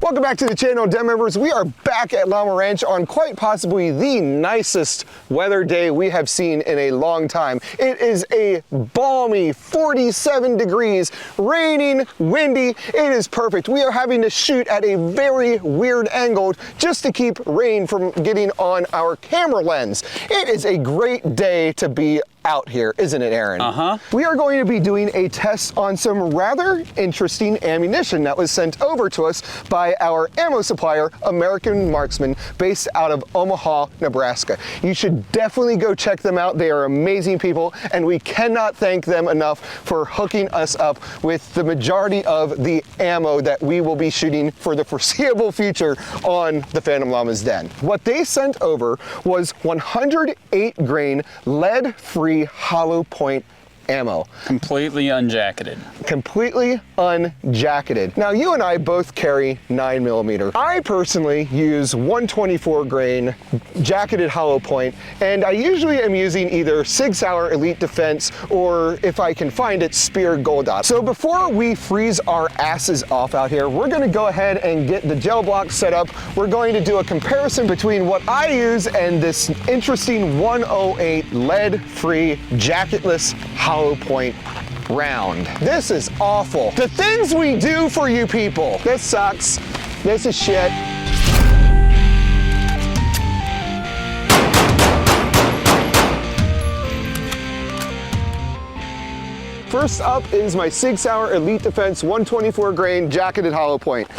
Welcome back to the channel, Den members. We are back at Llama Ranch on quite possibly the nicest weather day we have seen in a long time. It is a balmy 47 degrees, raining, windy. It is perfect. We are having to shoot at a very weird angle just to keep rain from getting on our camera lens. It is a great day to be out here, isn't it, Aaron? We are going to be doing a test on some rather interesting ammunition that was sent over to us by our ammo supplier, American Marksman, based out of Omaha, Nebraska. You should definitely go check them out. They are amazing people, and we cannot thank them enough for hooking us up with the majority of the ammo that we will be shooting for the foreseeable future on the Phantom Llama's Den. What they sent over was 108 grain lead-free hollow point ammo. Completely unjacketed. Completely unjacketed. Now, you and I both carry 9mm. I personally use 124 grain jacketed hollow point, and I usually am using either Sig Sauer Elite Defense or, if I can find it, Spear Gold Dot. So before we freeze our asses off out here, we're gonna go ahead and get the gel block set up. We're going to do a comparison between what I use and this interesting 108 lead-free jacketless hollow point round. This is awful. The things we do for you people. This sucks. This is shit. First up is my Sig Sauer Elite Defense 124 grain jacketed hollow point.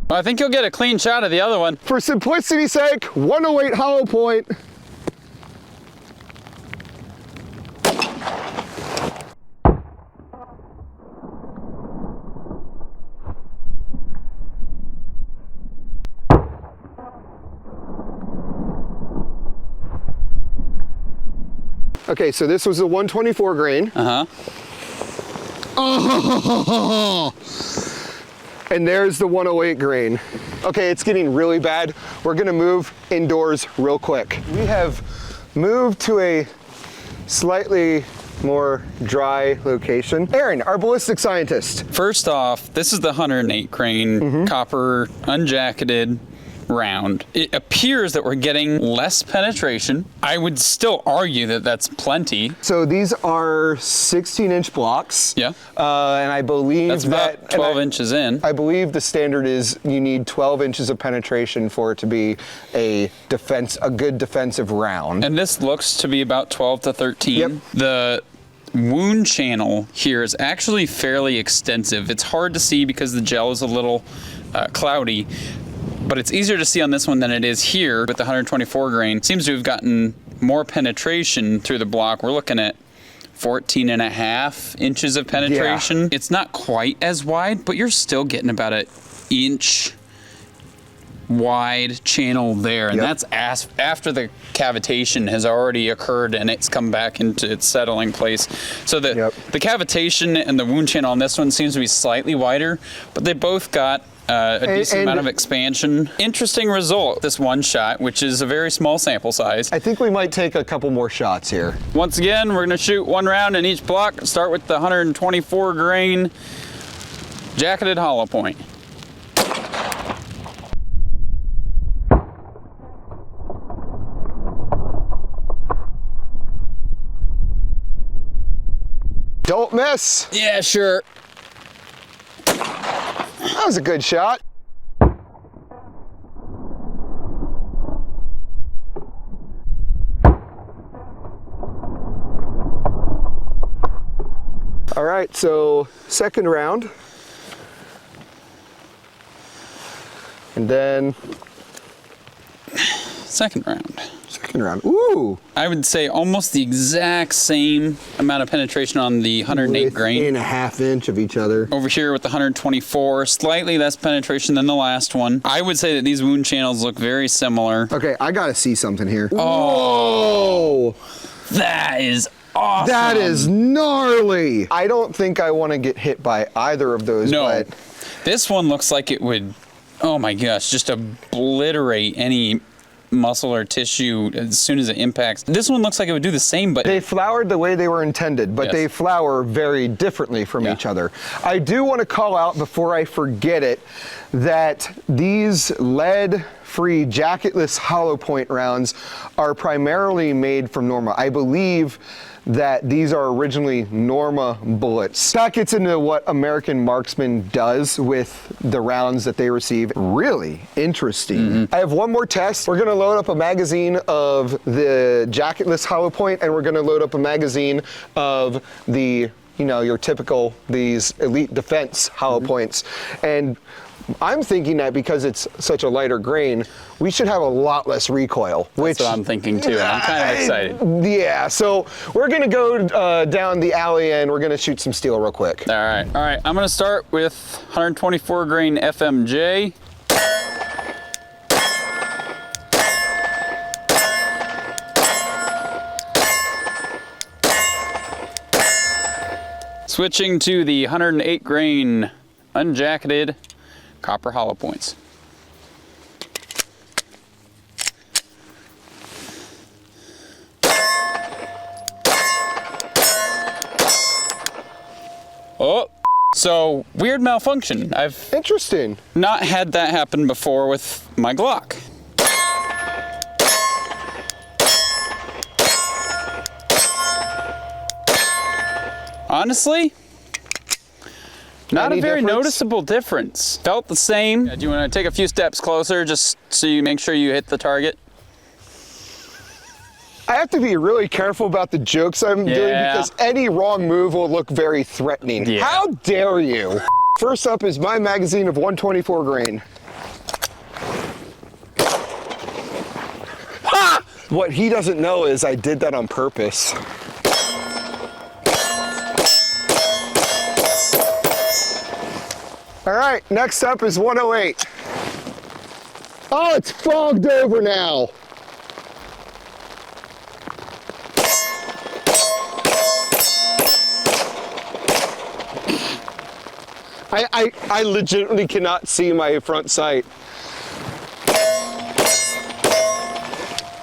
I think you'll get a clean shot of the other one. For simplicity's sake, 108 hollow point. Okay, so this was a 124 grain. Oh! And there's the 108 grain. Okay, it's getting really bad. We're gonna move indoors real quick. We have moved to a slightly more dry location. Aaron, our ballistic scientist. First off, this is the 108 grain copper unjacketed round. It appears that we're getting less penetration. I would still argue that that's plenty. So these are 16-inch blocks. Yeah. And I believe that's about 12 inches in. I believe the standard is you need 12 inches of penetration for it to be a good defensive round. And this looks to be about 12 to 13. Yep. The wound channel here is actually fairly extensive. It's hard to see because the gel is a little cloudy, but it's easier to see on this one than it is here with the 124 grain. Seems to have gotten more penetration through the block. We're looking at 14.5 inches of penetration. Yeah. It's not quite as wide, but you're still getting about an inch wide channel there. And that's after the cavitation has already occurred and it's come back into its settling place. So the cavitation and the wound channel on this one seems to be slightly wider, but they both got a decent amount of expansion. Interesting result, this one shot, which is a very small sample size. I think we might take a couple more shots here. Once again, we're gonna shoot one round in each block. Start with the 124 grain jacketed hollow point. Don't miss. Yeah, sure. That was a good shot. All right, so second round. And then second round. Second round. Ooh. I would say almost the exact same amount of penetration on the 108 grain. Within a half inch of each other. Over here with the 124, slightly less penetration than the last one. I would say that these wound channels look very similar. Okay, I gotta see something here. Oh, whoa. That is awesome. That is gnarly. I don't think I want to get hit by either of those. No, but this one looks like it would, oh my gosh, just obliterate any muscle or tissue as soon as it impacts. This one looks like it would do the same, but they flowered the way they were intended, but Yes. they flower very differently from each other. I do want to call out before I forget it that these lead-free jacketless hollow point rounds are primarily made from Norma. I believe that these are originally Norma bullets. That gets into what American Marksman does with the rounds that they receive. Really interesting. I have one more test. We're gonna load up a magazine of the jacketless hollow point, and we're gonna load up a magazine of the, you know, your typical, these Elite Defense hollow points. And I'm thinking that because it's such a lighter grain, we should have a lot less recoil. that's what I'm thinking too. I'm kind of excited. Yeah, so we're gonna go down the alley and we're gonna shoot some steel real quick. All right. I'm gonna start with 124 grain FMJ. Switching to the 108 grain unjacketed copper hollow points. Oh, so weird malfunction. I've Interesting. not had that happen before with my Glock. Honestly, not Any a very difference? noticeable difference. Felt the same. Do you want to take a few steps closer just so you make sure you hit the target? I have to be really careful about the jokes I'm doing because any wrong move will look very threatening. Yeah. How dare you? First up is my magazine of 124 grain. Ha! What he doesn't know is I did that on purpose. All right, next up is 108. Oh, it's fogged over now. I legitimately cannot see my front sight.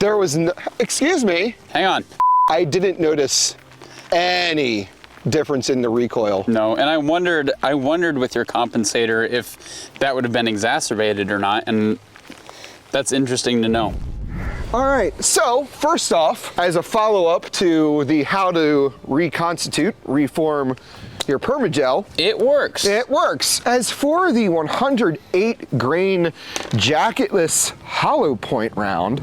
There was no, excuse me. Hang on. I didn't notice any difference in the recoil. No, and I wondered with your compensator if that would have been exacerbated or not, and that's interesting to know. All right, so first off, as a follow-up to the how to reconstitute, reform your permagel, It works. it works. As for the 108 grain jacketless hollow point round,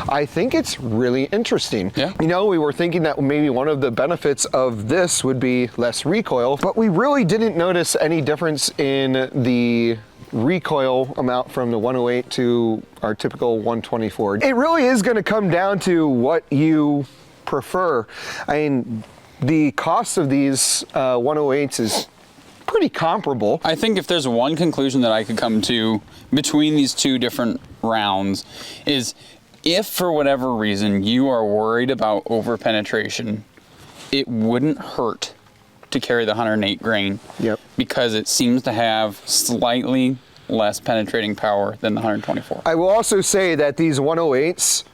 I think it's really interesting. Yeah. You know, we were thinking that maybe one of the benefits of this would be less recoil, but we really didn't notice any difference in the recoil amount from the 108 to our typical 124. It really is going to come down to what you prefer. I mean, the cost of these 108s is pretty comparable. I think if there's one conclusion that I could come to between these two different rounds is if for whatever reason you are worried about over penetration, it wouldn't hurt to carry the 108 grain. Yep. Because it seems to have slightly less penetrating power than the 124. I will also say that these 108s,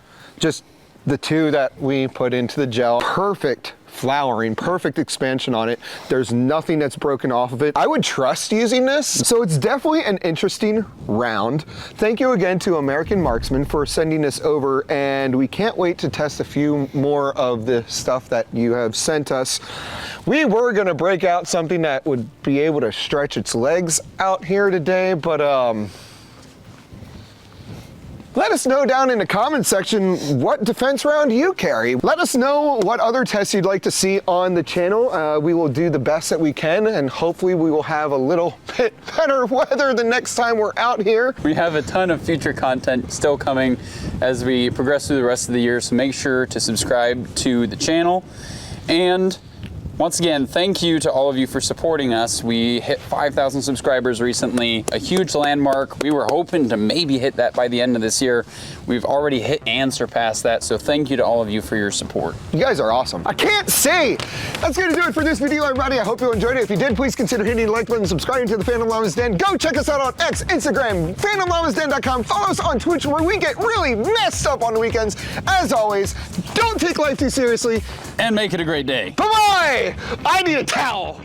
just the two that we put into the gel, perfect flowering, perfect expansion on it. There's nothing that's broken off of it. I would trust using this. So it's definitely an interesting round. Thank you again to American Marksman for sending this over, and we can't wait to test a few more of the stuff that you have sent us. We were gonna break out something that would be able to stretch its legs out here today, but let us know down in the comment section what defense round you carry. Let us know what other tests you'd like to see on the channel. We will do the best that we can, and hopefully we will have a little bit better weather the next time we're out here. We have a ton of future content still coming as we progress through the rest of the year, so make sure to subscribe to the channel and Once again, thank you to all of you for supporting us. We hit 5,000 subscribers recently, a huge landmark. We were hoping to maybe hit that by the end of this year. We've already hit and surpassed that, so thank you to all of you for your support. You guys are awesome. I can't say. That's gonna do it for this video, everybody. I hope you enjoyed it. If you did, please consider hitting the like button, subscribing to the Phantom Llama's Den. Go check us out on X, Instagram, phantomllamasden.com. Follow us on Twitch where we get really messed up on the weekends. As always, don't take life too seriously. And make it a great day. Bye-bye! I need a towel.